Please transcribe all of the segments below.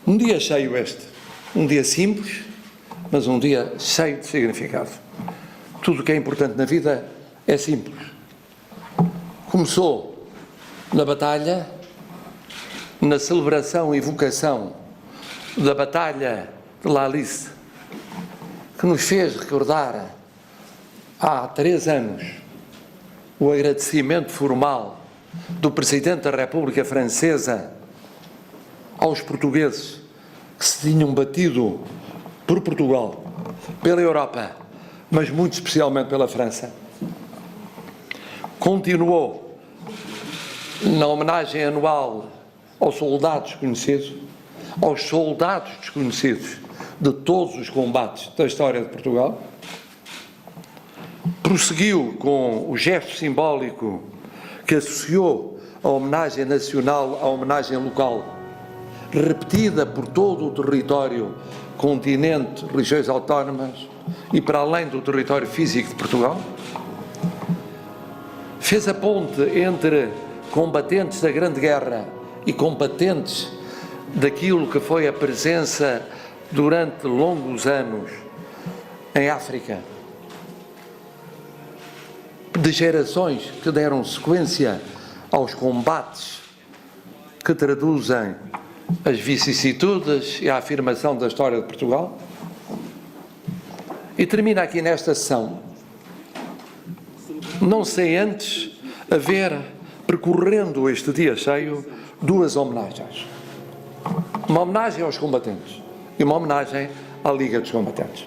Um dia cheio este, um dia simples, mas um dia cheio de significado. Tudo o que é importante na vida é simples. Começou na batalha, na celebração e evocação da Batalha de La Lys, que nos fez recordar há 3 anos o agradecimento formal do Presidente da República Francesa aos portugueses que se tinham batido por Portugal, pela Europa, mas muito especialmente pela França. Continuou na homenagem anual aos soldados desconhecidos, aos soldados desconhecidos de todos os combates da história de Portugal. Prosseguiu com o gesto simbólico que associou a homenagem nacional à homenagem local, repetida por todo o território, continente, regiões autónomas e para além do território físico de Portugal. Fez a ponte entre combatentes da Grande Guerra e combatentes daquilo que foi a presença durante longos anos em África, de gerações que deram sequência aos combates que traduzem as vicissitudes e a afirmação da história de Portugal. E termina aqui nesta sessão, não sem antes haver, percorrendo este dia cheio, 2 homenagens. Uma homenagem aos combatentes e uma homenagem à Liga dos Combatentes.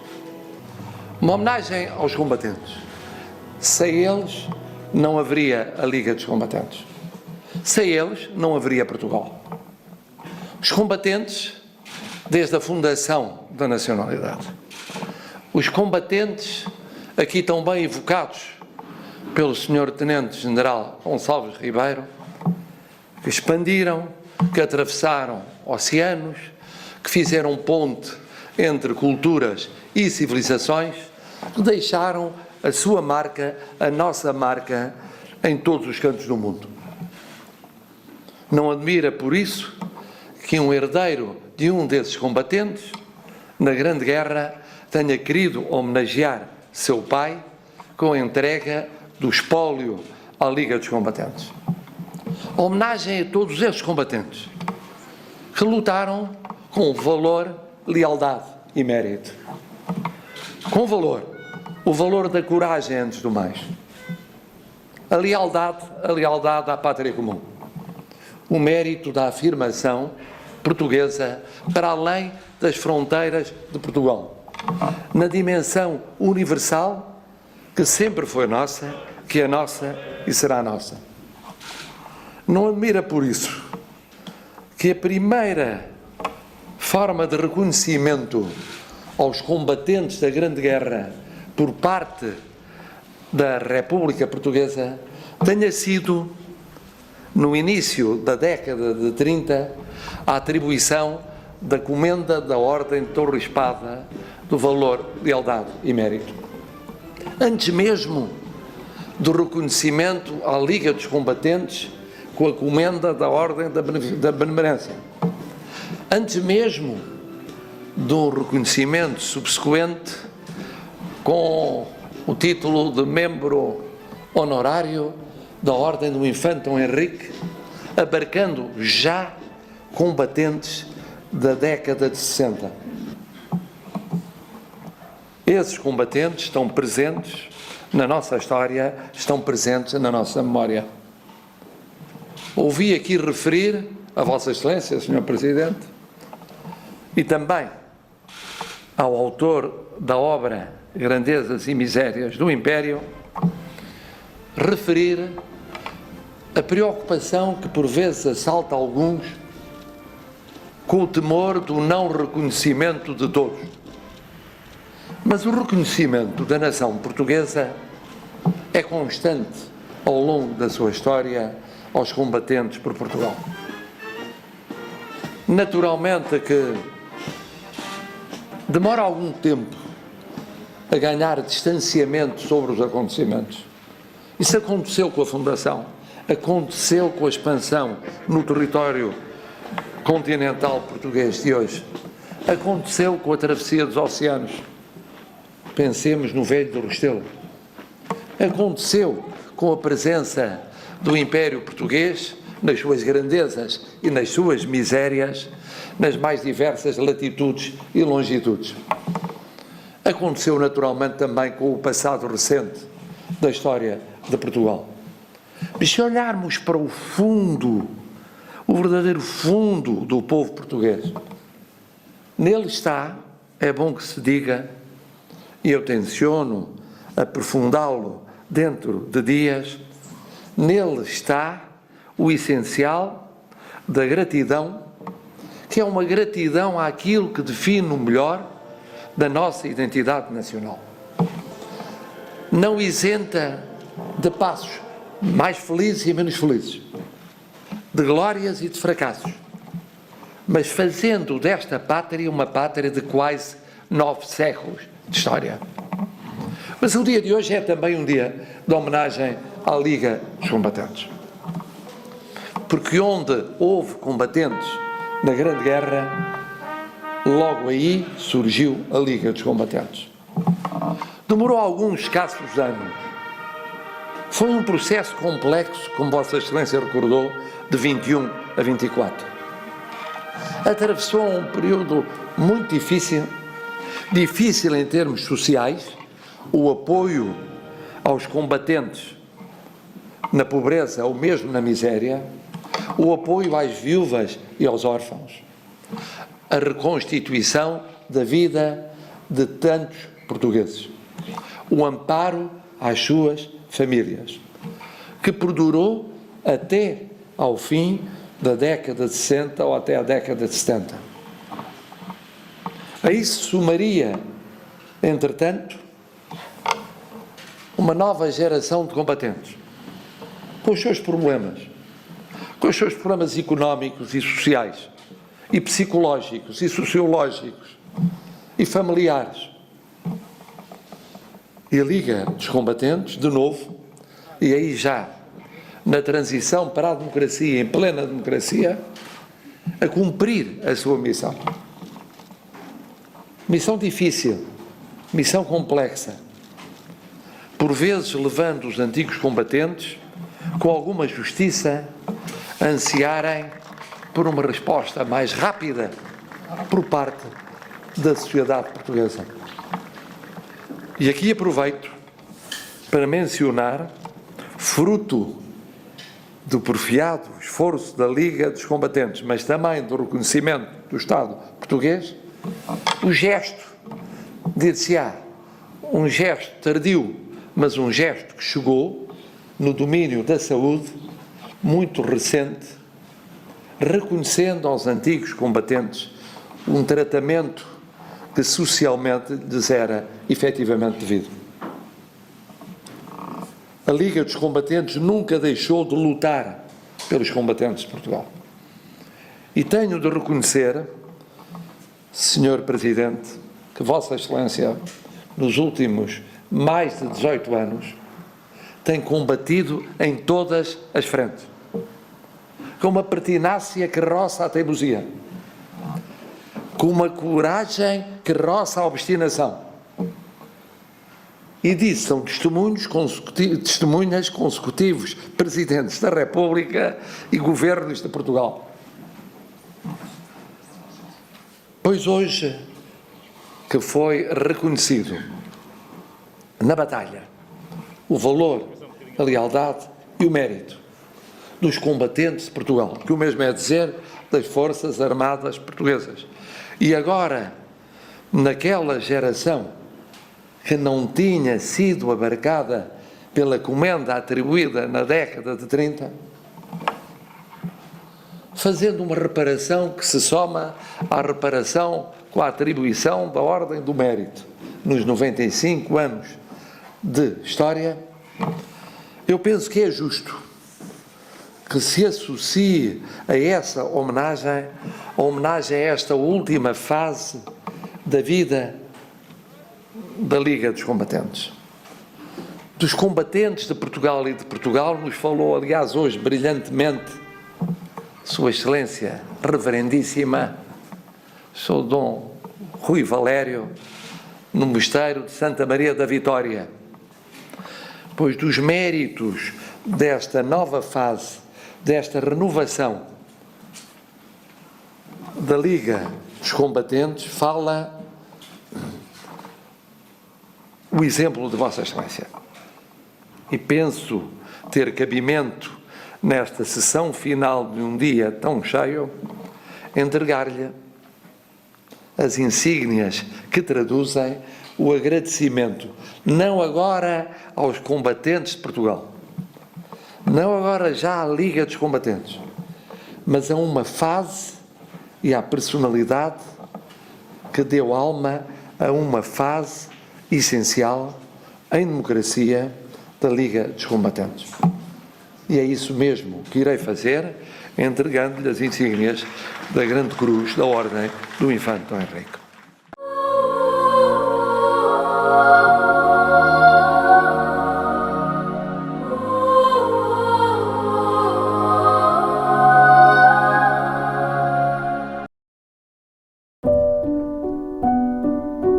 Uma homenagem aos combatentes. Sem eles não haveria a Liga dos Combatentes. Sem eles não haveria Portugal. Os combatentes, desde a fundação da nacionalidade. Os combatentes, aqui tão bem evocados pelo Sr. Tenente-General Gonçalves Ribeiro, que expandiram, que atravessaram oceanos, que fizeram ponte entre culturas e civilizações, que deixaram a sua marca, a nossa marca, em todos os cantos do mundo. Não admira, por isso, que um herdeiro de um desses combatentes, na Grande Guerra, tenha querido homenagear seu pai com a entrega do espólio à Liga dos Combatentes. A homenagem a todos esses combatentes que lutaram com valor, lealdade e mérito. Com valor, o valor da coragem antes do mais. A lealdade à pátria comum. O mérito da afirmação portuguesa para além das fronteiras de Portugal, na dimensão universal que sempre foi nossa, que é nossa e será nossa. Não admira por isso que a primeira forma de reconhecimento aos combatentes da Grande Guerra por parte da República Portuguesa tenha sido, no início da década de 30, a atribuição da Comenda da Ordem de Torre e Espada do valor, lealdade e mérito. Antes mesmo do reconhecimento à Liga dos Combatentes com a Comenda da Ordem da Benemerência. Antes mesmo do reconhecimento subsequente com o título de membro honorário da Ordem do Infante Dom Henrique, abarcando já combatentes da década de 60. Esses combatentes estão presentes na nossa história, estão presentes na nossa memória. Ouvi aqui referir a Vossa Excelência, Sr. Presidente, e também ao autor da obra Grandezas e Misérias do Império, referir a preocupação que por vezes assalta alguns com o temor do não reconhecimento de todos. Mas o reconhecimento da nação portuguesa é constante ao longo da sua história aos combatentes por Portugal. Naturalmente que demora algum tempo a ganhar distanciamento sobre os acontecimentos. Isso aconteceu com a fundação, aconteceu com a expansão no território continental português de hoje. Aconteceu com a travessia dos oceanos. Pensemos no Velho do Restelo. Aconteceu com a presença do Império Português nas suas grandezas e nas suas misérias, nas mais diversas latitudes e longitudes. Aconteceu naturalmente também com o passado recente da história de Portugal. Mas se olharmos para o fundo, o verdadeiro fundo do povo português, nele está, é bom que se diga, e eu tenciono aprofundá-lo dentro de dias, nele está o essencial da gratidão, que é uma gratidão àquilo que define o melhor da nossa identidade nacional. Não isenta de passos mais felizes e menos felizes, de glórias e de fracassos, mas fazendo desta pátria uma pátria de quase 9 séculos de história. Mas o dia de hoje é também um dia de homenagem à Liga dos Combatentes. Porque onde houve combatentes na Grande Guerra, logo aí surgiu a Liga dos Combatentes. Demorou alguns escassos anos. Foi um processo complexo, como Vossa Excelência recordou, de 21 a 24. Atravessou um período muito difícil em termos sociais, o apoio aos combatentes na pobreza ou mesmo na miséria, o apoio às viúvas e aos órfãos, a reconstituição da vida de tantos portugueses, o amparo às suas famílias, que perdurou até ao fim da década de 60 ou até a década de 70. A isso somaria, entretanto, uma nova geração de combatentes, com os seus problemas económicos e sociais, e psicológicos, e sociológicos, e familiares. E a Liga dos Combatentes, de novo, e aí já na transição para a democracia, em plena democracia, a cumprir a sua missão. Missão difícil, missão complexa, por vezes levando os antigos combatentes, com alguma justiça, a ansiarem por uma resposta mais rápida por parte da sociedade portuguesa. E aqui aproveito para mencionar, fruto do porfiado esforço da Liga dos Combatentes, mas também do reconhecimento do Estado português, o gesto, dir-se-á, um gesto tardio, mas um gesto que chegou no domínio da saúde, muito recente, reconhecendo aos antigos combatentes um tratamento que socialmente lhes era efetivamente devido. A Liga dos Combatentes nunca deixou de lutar pelos combatentes de Portugal. E tenho de reconhecer, Sr. Presidente, que Vossa Excelência, nos últimos mais de 18 anos, tem combatido em todas as frentes, com uma pertinácia que roça a teimosia, com uma coragem que roça a obstinação. E disso são testemunhas consecutivos presidentes da República e governos de Portugal. Pois hoje que foi reconhecido na batalha o valor, a lealdade e o mérito dos combatentes de Portugal, que o mesmo é dizer das Forças Armadas Portuguesas. E agora, naquela geração que não tinha sido abarcada pela comenda atribuída na década de 30, fazendo uma reparação que se soma à reparação com a atribuição da Ordem do Mérito nos 95 anos de história, eu penso que é justo que se associe a essa homenagem, a homenagem a esta última fase da vida da Liga dos Combatentes. Dos combatentes de Portugal e de Portugal nos falou, aliás, hoje, brilhantemente, Sua Excelência Reverendíssima, sou Dom Rui Valério, no Mosteiro de Santa Maria da Vitória. Pois dos méritos desta nova fase, desta renovação da Liga dos Combatentes, fala o exemplo de Vossa Excelência. E penso ter cabimento, nesta sessão final de um dia tão cheio, entregar-lhe as insígnias que traduzem o agradecimento, não agora aos combatentes de Portugal, não agora já à Liga dos Combatentes, mas a uma fase e à personalidade que deu alma a uma fase essencial em democracia da Liga dos Combatentes. E é isso mesmo que irei fazer, entregando-lhe as insígnias da Grande Cruz da Ordem do Infante Dom Henrique.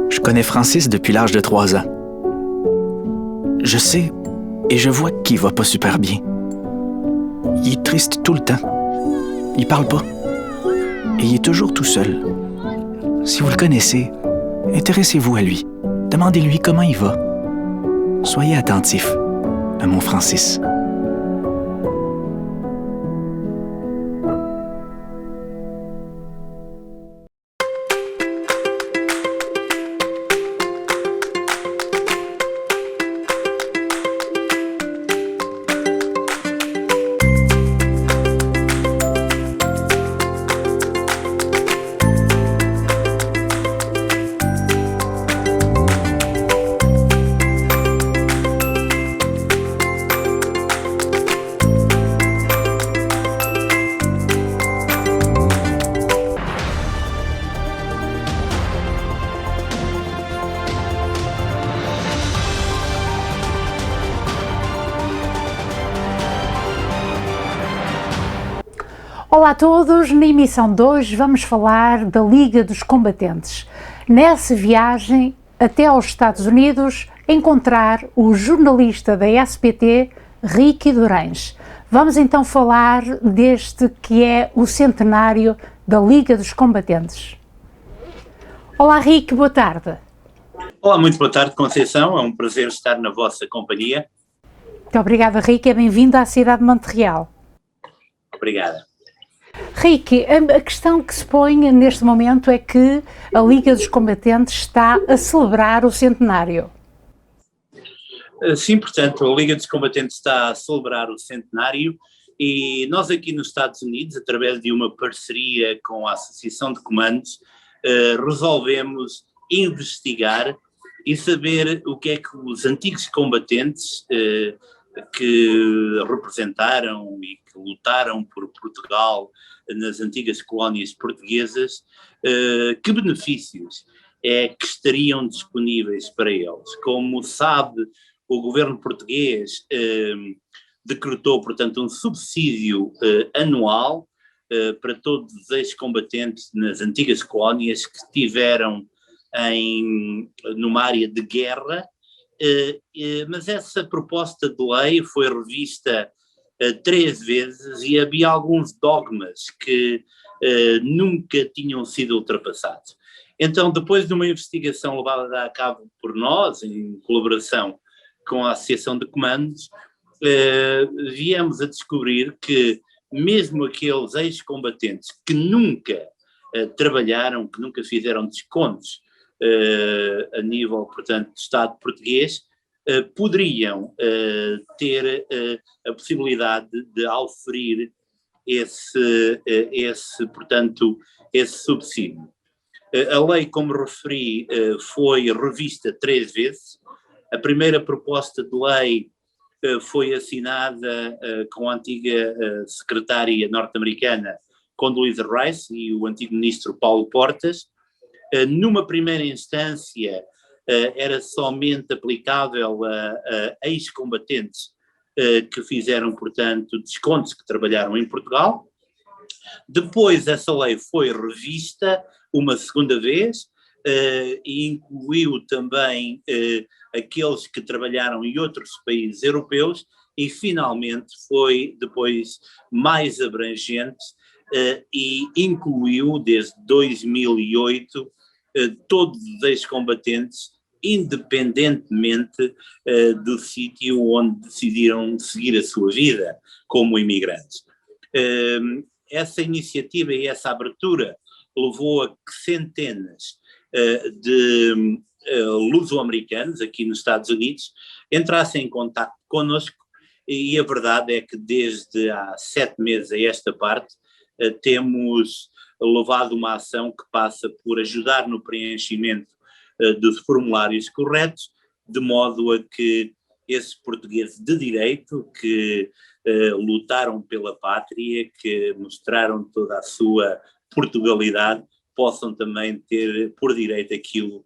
Je connais Francis depuis l'âge de 3 ans. Je sais et je vois qu'il va pas super bien. Il est triste tout le temps. Il parle pas. Et il est toujours tout seul. Si vous le connaissez, intéressez-vous à lui. Demandez-lui comment il va. Soyez attentif à mon Francis. Olá a todos, na emissão de hoje vamos falar da Liga dos Combatentes. Nessa viagem até aos Estados Unidos, encontrar o jornalista da SBT, Ricky Durães. Vamos então falar deste que é o centenário da Liga dos Combatentes. Olá Ricky, boa tarde. Olá, muito boa tarde, Conceição, é um prazer estar na vossa companhia. Muito obrigada, Ricky, é bem-vindo à cidade de Montreal. Obrigada. Ricky, a questão que se põe neste momento é que a Liga dos Combatentes está a celebrar o centenário. Sim, portanto, a Liga dos Combatentes está a celebrar o centenário e nós aqui nos Estados Unidos, através de uma parceria com a Associação de Comandos, resolvemos investigar e saber o que é que os antigos combatentes que representaram e que lutaram por Portugal nas antigas colónias portuguesas, que benefícios é que estariam disponíveis para eles. Como sabe, o governo português decretou, portanto, um subsídio anual para todos os ex-combatentes nas antigas colónias que estiveram numa área de guerra, mas essa proposta de lei foi revista 3 vezes e havia alguns dogmas que nunca tinham sido ultrapassados. Então, depois de uma investigação levada a cabo por nós, em colaboração com a Associação de Comandos, viemos a descobrir que mesmo aqueles ex-combatentes que nunca trabalharam, que nunca fizeram descontos a nível, portanto, do Estado português, poderiam ter a possibilidade de auferir portanto, esse subsídio. A lei, como referi, foi revista 3 vezes. A primeira proposta de lei foi assinada com a antiga secretária norte-americana Condoleezza Rice e o antigo ministro Paulo Portas. Numa primeira instância, era somente aplicável a ex-combatentes que fizeram, portanto, descontos, que trabalharam em Portugal. Depois essa lei foi revista uma segunda vez e incluiu também aqueles que trabalharam em outros países europeus e finalmente foi depois mais abrangente e incluiu desde 2008 todos os ex-combatentes, independentemente do sítio onde decidiram seguir a sua vida como imigrantes. Essa iniciativa e essa abertura levou a que centenas de luso-americanos aqui nos Estados Unidos entrassem em contato connosco e a verdade é que desde há 7 meses a esta parte temos levado uma ação que passa por ajudar no preenchimento dos formulários corretos, de modo a que esses portugueses de direito que lutaram pela pátria, que mostraram toda a sua Portugalidade, possam também ter por direito aquilo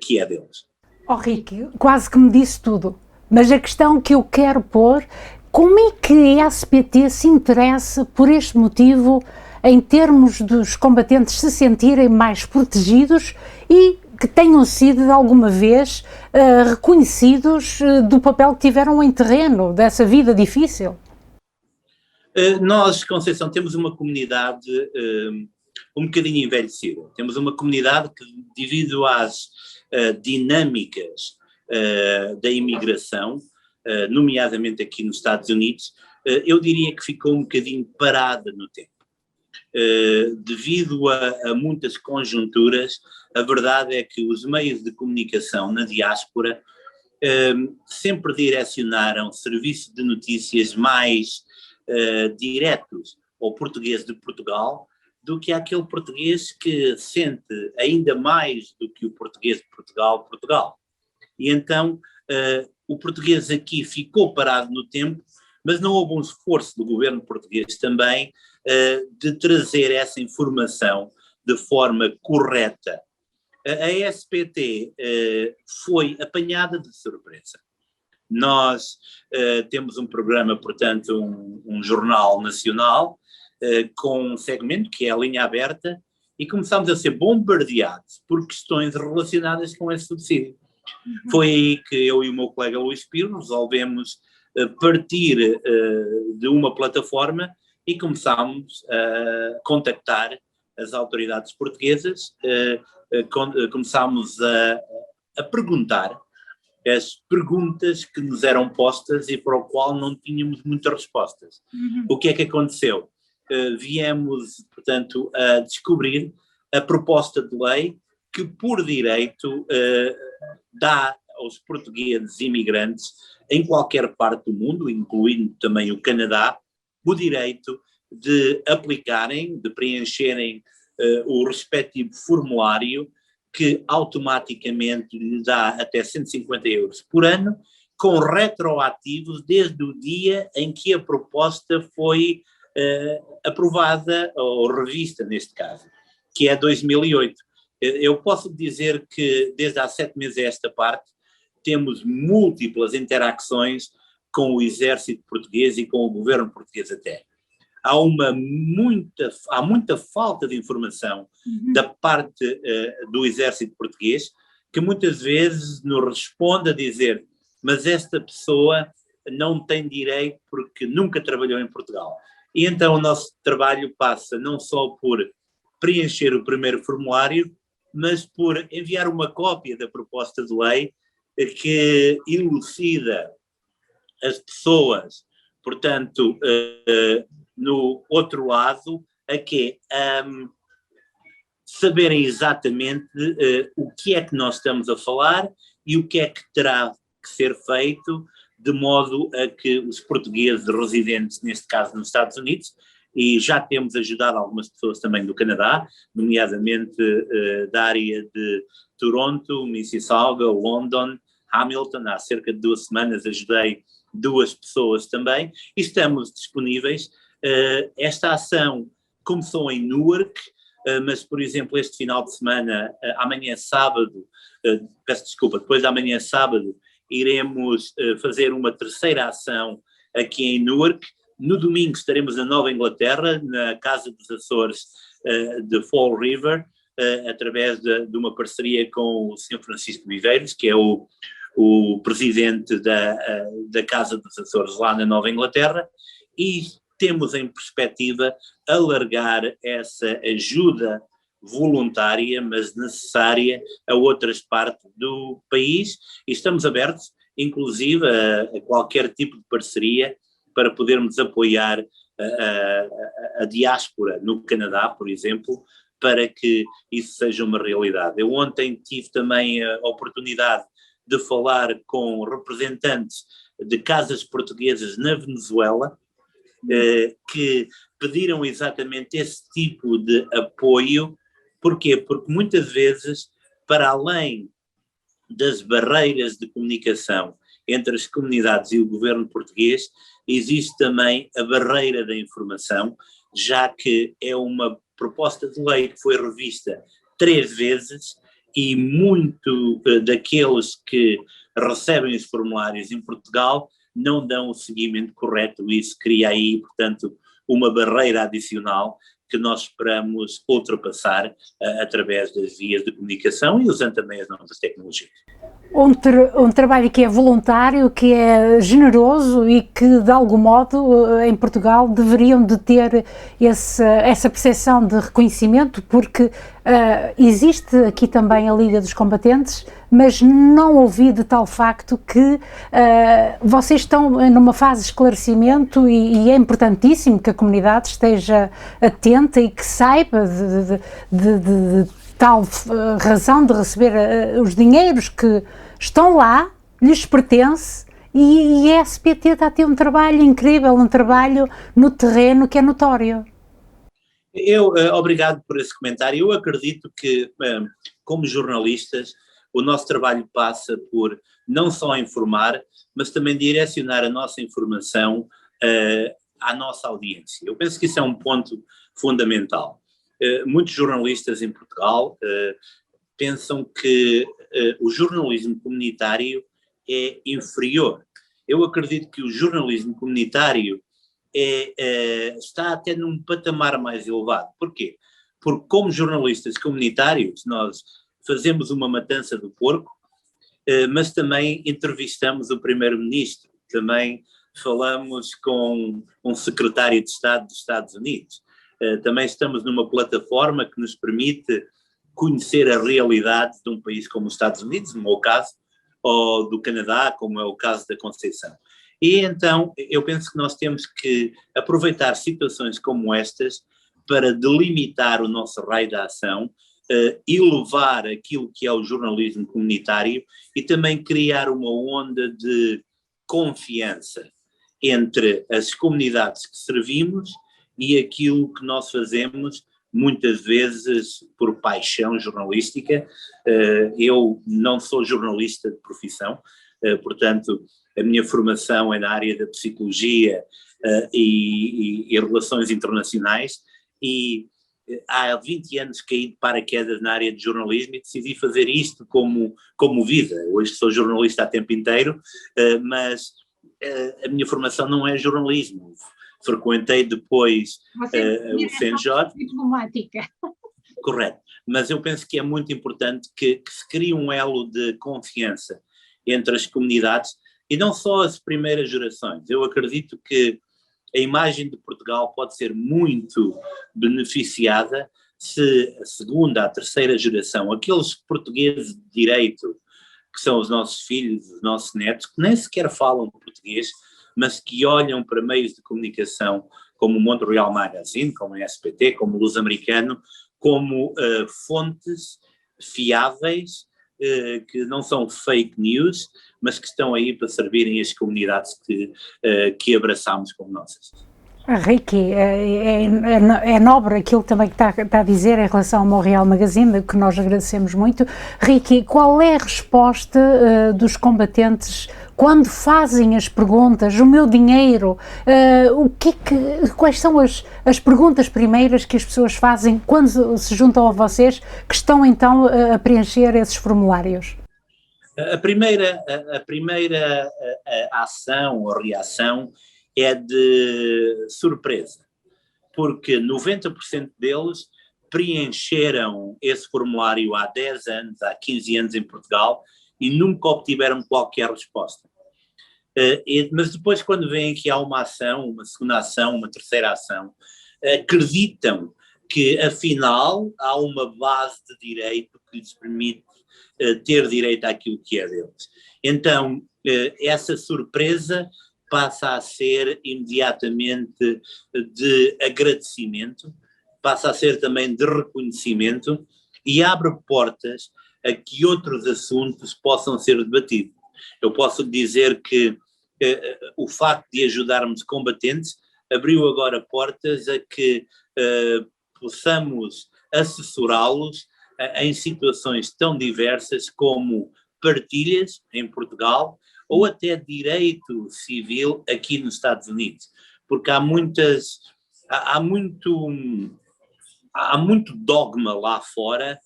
que é deles. Oh, Ricky, quase que me disse tudo, mas a questão que eu quero pôr, como é que a SPT se interessa por este motivo em termos dos combatentes se sentirem mais protegidos e que tenham sido de alguma vez reconhecidos do papel que tiveram em terreno dessa vida difícil? Nós, Conceição, temos uma comunidade um bocadinho envelhecida. Temos uma comunidade que, devido às dinâmicas da imigração, nomeadamente aqui nos Estados Unidos, eu diria que ficou um bocadinho parada no tempo. Devido a muitas conjunturas, a verdade é que os meios de comunicação na diáspora sempre direcionaram serviços de notícias mais diretos ao português de Portugal do que àquele português que sente ainda mais do que o português de Portugal, Portugal. E então o português aqui ficou parado no tempo, mas não houve um esforço do governo português também de trazer essa informação de forma correta. A SPT foi apanhada de surpresa. Nós temos um programa, portanto, um jornal nacional com um segmento que é a Linha Aberta e começámos a ser bombardeados por questões relacionadas com esse subsídio. Foi aí que eu e o meu colega Luís Piro resolvemos partir de uma plataforma e começámos a contactar as autoridades portuguesas, começámos a perguntar as perguntas que nos eram postas e para o qual não tínhamos muitas respostas. O que é que aconteceu? Viemos, portanto, a descobrir a proposta de lei que, por direito, dá aos portugueses imigrantes em qualquer parte do mundo, incluindo também o Canadá, o direito de aplicarem, de preencherem o respectivo formulário que automaticamente lhe dá até 150 euros por ano, com retroativos desde o dia em que a proposta foi aprovada ou revista, neste caso, que é 2008. Eu posso dizer que desde há 7 meses a esta parte temos múltiplas interações com o exército português e com o governo português até. Há muita falta de informação da parte do exército português, que muitas vezes nos responde a dizer, mas esta pessoa não tem direito porque nunca trabalhou em Portugal. E então o nosso trabalho passa não só por preencher o primeiro formulário, mas por enviar uma cópia da proposta de lei que elucida as pessoas, portanto, no outro lado, a que saberem exatamente o que é que nós estamos a falar e o que é que terá que ser feito, de modo a que os portugueses residentes, neste caso nos Estados Unidos, e já temos ajudado algumas pessoas também do Canadá, nomeadamente da área de Toronto, Mississauga, London, Hamilton. Há cerca de 2 semanas ajudei 2 pessoas também e estamos disponíveis. Esta ação começou em Newark, mas, por exemplo, este final de semana, amanhã sábado, depois de amanhã sábado, iremos fazer uma terceira ação aqui em Newark, No domingo estaremos na Nova Inglaterra, na Casa dos Açores de Fall River, através de uma parceria com o Sr. Francisco Viveiros, que é o presidente da Casa dos Açores lá na Nova Inglaterra, e temos em perspectiva alargar essa ajuda voluntária, mas necessária, a outras partes do país, e estamos abertos, inclusive, a qualquer tipo de parceria para podermos apoiar a diáspora no Canadá, por exemplo, para que isso seja uma realidade. Eu ontem tive também a oportunidade de falar com representantes de casas portuguesas na Venezuela, que pediram exatamente esse tipo de apoio. Porquê? Porque muitas vezes, para além das barreiras de comunicação entre as comunidades e o governo português, existe também a barreira da informação, já que é uma proposta de lei que foi revista 3 vezes e muito daqueles que recebem os formulários em Portugal não dão o seguimento correto. Isso cria aí, portanto, uma barreira adicional que nós esperamos ultrapassar através das vias de comunicação e usando também as novas tecnologias. Um trabalho que é voluntário, que é generoso e que, de algum modo, em Portugal deveriam de ter essa percepção de reconhecimento, porque existe aqui também a Liga dos Combatentes, mas não ouvi de tal facto que vocês estão numa fase de esclarecimento e é importantíssimo que a comunidade esteja atenta e que saiba de tal razão de receber os dinheiros que estão lá, lhes pertence, e a SBT está a ter um trabalho incrível, um trabalho no terreno que é notório. Obrigado por esse comentário. Eu acredito que, como jornalistas, o nosso trabalho passa por não só informar, mas também direcionar a nossa informação à nossa audiência. Eu penso que isso é um ponto fundamental. Muitos jornalistas em Portugal pensam que o jornalismo comunitário é inferior. Eu acredito que o jornalismo comunitário está até num patamar mais elevado. Porquê? Porque como jornalistas comunitários nós fazemos uma matança do porco, mas também entrevistamos o primeiro-ministro, também falamos com um secretário de Estado dos Estados Unidos, também estamos numa plataforma que nos permite conhecer a realidade de um país como os Estados Unidos, no meu caso, ou do Canadá, como é o caso da Conceição. E então eu penso que nós temos que aproveitar situações como estas para delimitar o nosso raio de ação, elevar aquilo que é o jornalismo comunitário e também criar uma onda de confiança entre as comunidades que servimos e aquilo que nós fazemos, muitas vezes por paixão jornalística. Eu não sou jornalista de profissão, portanto, a minha formação é na área da psicologia e relações internacionais, e há 20 anos caí de paraquedas na área de jornalismo e decidi fazer isto como vida. Hoje sou jornalista a tempo inteiro, mas a minha formação não é jornalismo. Frequentei depois o St. George. Diplomática. Correto, mas eu penso que é muito importante que se crie um elo de confiança entre as comunidades e não só as primeiras gerações. Eu acredito que a imagem de Portugal pode ser muito beneficiada se a segunda, a terceira geração, aqueles portugueses de direito, que são os nossos filhos, os nossos netos, que nem sequer falam português, mas que olham para meios de comunicação como o Montreal Magazine, como a SBT, como o Luz Americano, como fontes fiáveis, que não são fake news, mas que estão aí para servirem as comunidades que abraçamos como nossas. Ricky, é nobre aquilo também que está a dizer em relação ao Montreal Magazine, que nós agradecemos muito. Ricky, qual é a resposta dos combatentes quando fazem as perguntas, o meu dinheiro, quais são as perguntas primeiras que as pessoas fazem quando se juntam a vocês, que estão então a preencher esses formulários? A primeira ação ou reação é de surpresa, porque 90% deles preencheram esse formulário há 10 anos, há 15 anos em Portugal e nunca obtiveram qualquer resposta. Mas depois, quando veem que há uma ação, uma segunda ação, uma terceira ação, acreditam que afinal há uma base de direito que lhes permite ter direito àquilo que é deles. Então, essa surpresa passa a ser imediatamente de agradecimento, passa a ser também de reconhecimento e abre portas a que outros assuntos possam ser debatidos. Eu posso dizer que o facto de ajudarmos combatentes abriu agora portas a que possamos assessorá-los em situações tão diversas como partilhas em Portugal ou até direito civil aqui nos Estados Unidos, porque há muito dogma lá fora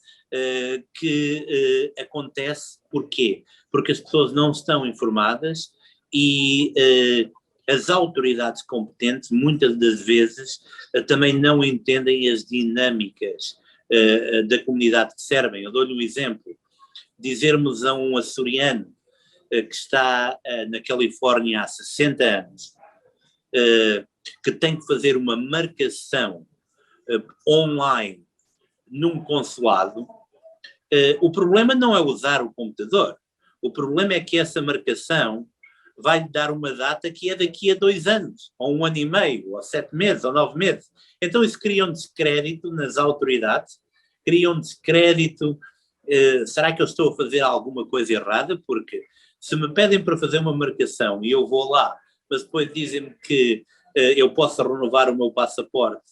que acontece. Porquê? Porque as pessoas não estão informadas e as autoridades competentes muitas das vezes também não entendem as dinâmicas da comunidade que servem. Eu dou-lhe um exemplo. Dizermos a um açoriano que está na Califórnia há 60 anos que tem que fazer uma marcação online num consulado, o problema não é usar o computador, o problema é que essa marcação vai-lhe dar uma data que é daqui a 2 anos, ou 1 ano e meio, ou 7 meses, ou 9 meses. Então isso cria um descrédito nas autoridades, cria um descrédito, será que eu estou a fazer alguma coisa errada? Porque se me pedem para fazer uma marcação e eu vou lá, mas depois dizem-me que eu posso renovar o meu passaporte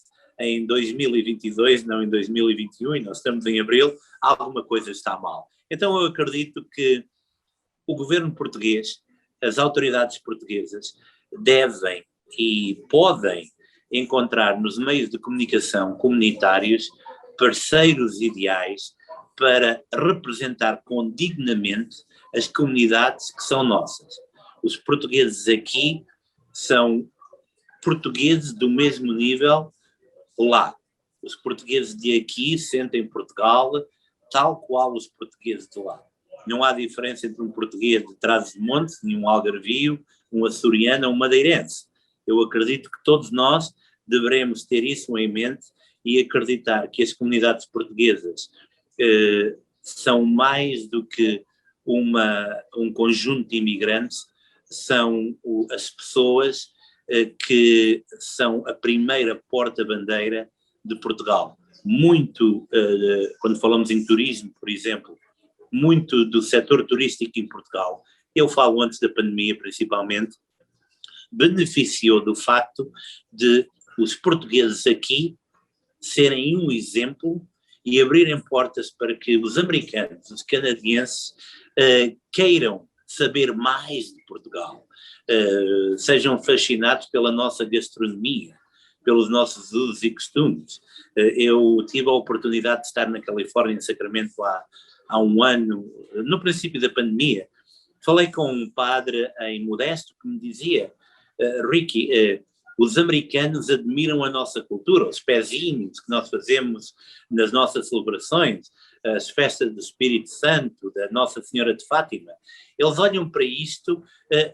em 2022, não em 2021, e nós estamos em abril, alguma coisa está mal. Então eu acredito que o governo português, as autoridades portuguesas devem e podem encontrar nos meios de comunicação comunitários parceiros ideais para representar condignamente as comunidades que são nossas. Os portugueses aqui são portugueses do mesmo nível lá. Os portugueses de aqui sentem Portugal tal qual os portugueses de lá. Não há diferença entre um português de Trás-os-Montes, nem um algarvio, um açoriano ou um madeirense. Eu acredito que todos nós devemos ter isso em mente e acreditar que as comunidades portuguesas são mais do que um conjunto de imigrantes, são as pessoas que são a primeira porta-bandeira de Portugal. Muito, quando falamos em turismo, por exemplo, muito do setor turístico em Portugal, eu falo antes da pandemia principalmente, beneficiou do facto de os portugueses aqui serem um exemplo e abrirem portas para que os americanos, os canadienses, queiram saber mais de Portugal, sejam fascinados pela nossa gastronomia, pelos nossos usos e costumes. Eu tive a oportunidade de estar na Califórnia, em Sacramento, há 1 ano, no princípio da pandemia. Falei com um padre em Modesto que me dizia, Ricky, os americanos admiram a nossa cultura, os pezinhos que nós fazemos nas nossas celebrações, as festas do Espírito Santo, da Nossa Senhora de Fátima. Eles olham para isto,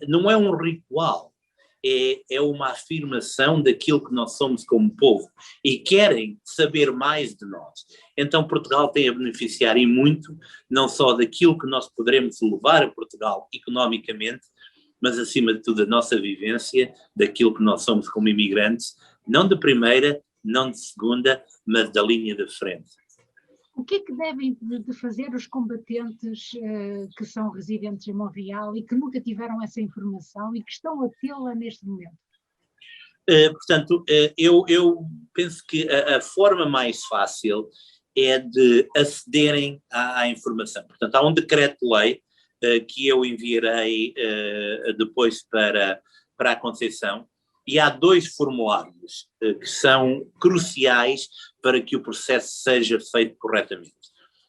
não é um ritual, é uma afirmação daquilo que nós somos como povo e querem saber mais de nós. Então Portugal tem a beneficiar e muito, não só daquilo que nós poderemos levar a Portugal economicamente, mas acima de tudo a nossa vivência, daquilo que nós somos como imigrantes, não de primeira, não de segunda, mas da linha da frente. O que é que devem de fazer os combatentes que são residentes em Montreal e que nunca tiveram essa informação e que estão a tê-la neste momento? Portanto, eu penso que a forma mais fácil é de acederem à informação. Portanto, há um decreto-lei que eu enviarei depois para a Conceição, e há 2 formulários que são cruciais para que o processo seja feito corretamente.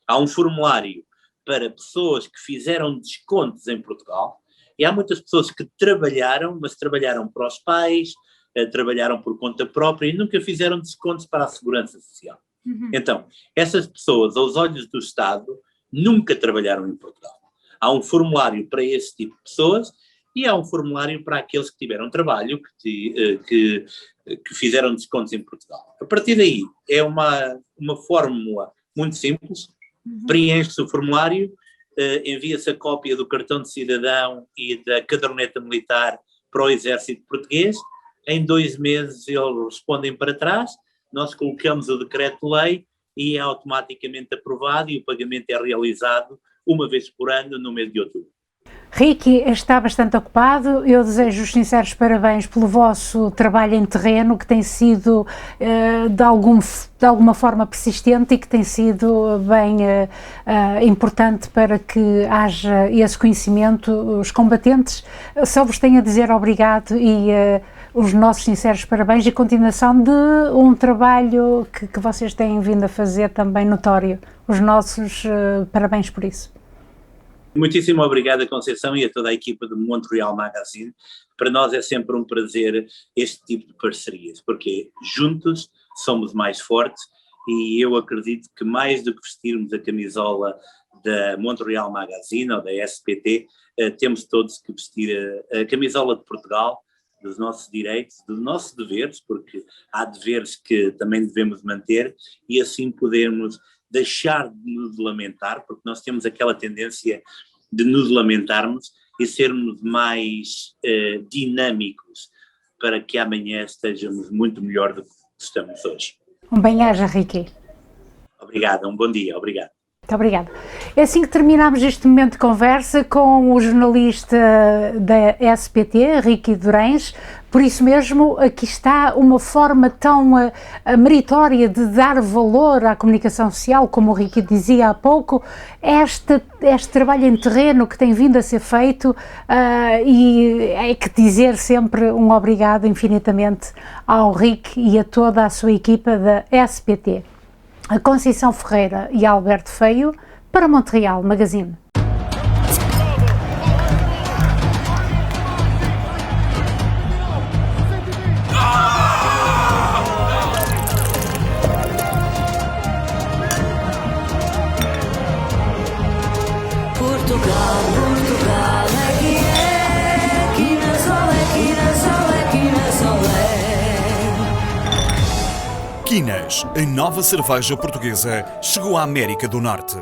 Há um formulário para pessoas que fizeram descontos em Portugal, E há muitas pessoas que trabalharam, mas trabalharam para os pais, trabalharam por conta própria e nunca fizeram descontos para a Segurança Social. Então, essas pessoas, aos olhos do Estado, nunca trabalharam em Portugal. Há um formulário para esse tipo de pessoas e há um formulário para aqueles que tiveram trabalho, que fizeram descontos em Portugal. A partir daí, é uma fórmula muito simples, preenche-se o formulário, envia-se a cópia do cartão de cidadão e da caderneta militar para o Exército Português, em 2 meses eles respondem para trás, nós colocamos o decreto-lei e é automaticamente aprovado e o pagamento é realizado uma vez por ano no mês de outubro. Ricky está bastante ocupado, eu desejo os sinceros parabéns pelo vosso trabalho em terreno, que tem sido de alguma forma persistente e que tem sido bem importante para que haja esse conhecimento. Os combatentes só vos tenho a dizer obrigado e os nossos sinceros parabéns e continuação de um trabalho que vocês têm vindo a fazer também notório. Os nossos parabéns por isso. Muitíssimo obrigado, Conceição, e a toda a equipa do Montreal Magazine. Para nós é sempre um prazer este tipo de parcerias, porque juntos somos mais fortes e eu acredito que mais do que vestirmos a camisola da Montreal Magazine ou da SPT, temos todos que vestir a camisola de Portugal, dos nossos direitos, dos nossos deveres, porque há deveres que também devemos manter e assim podermos deixar de nos lamentar, porque nós temos aquela tendência de nos lamentarmos e sermos mais dinâmicos para que amanhã estejamos muito melhor do que estamos hoje. Um bem-aja, Ricky. Obrigado, um bom dia, obrigado. Muito obrigada. É assim que terminamos este momento de conversa com o jornalista da SPT, Ricky Durães. Por isso mesmo, aqui está uma forma tão meritória de dar valor à comunicação social, como o Ricky dizia há pouco, este trabalho em terreno que tem vindo a ser feito e é que dizer sempre um obrigado infinitamente ao Ricky e a toda a sua equipa da SPT. A Conceição Ferreira e Alberto Feio para Montreal Magazine. Portugal, aqui é, aqui na Solé. Quinas, a nova cerveja portuguesa, chegou à América do Norte.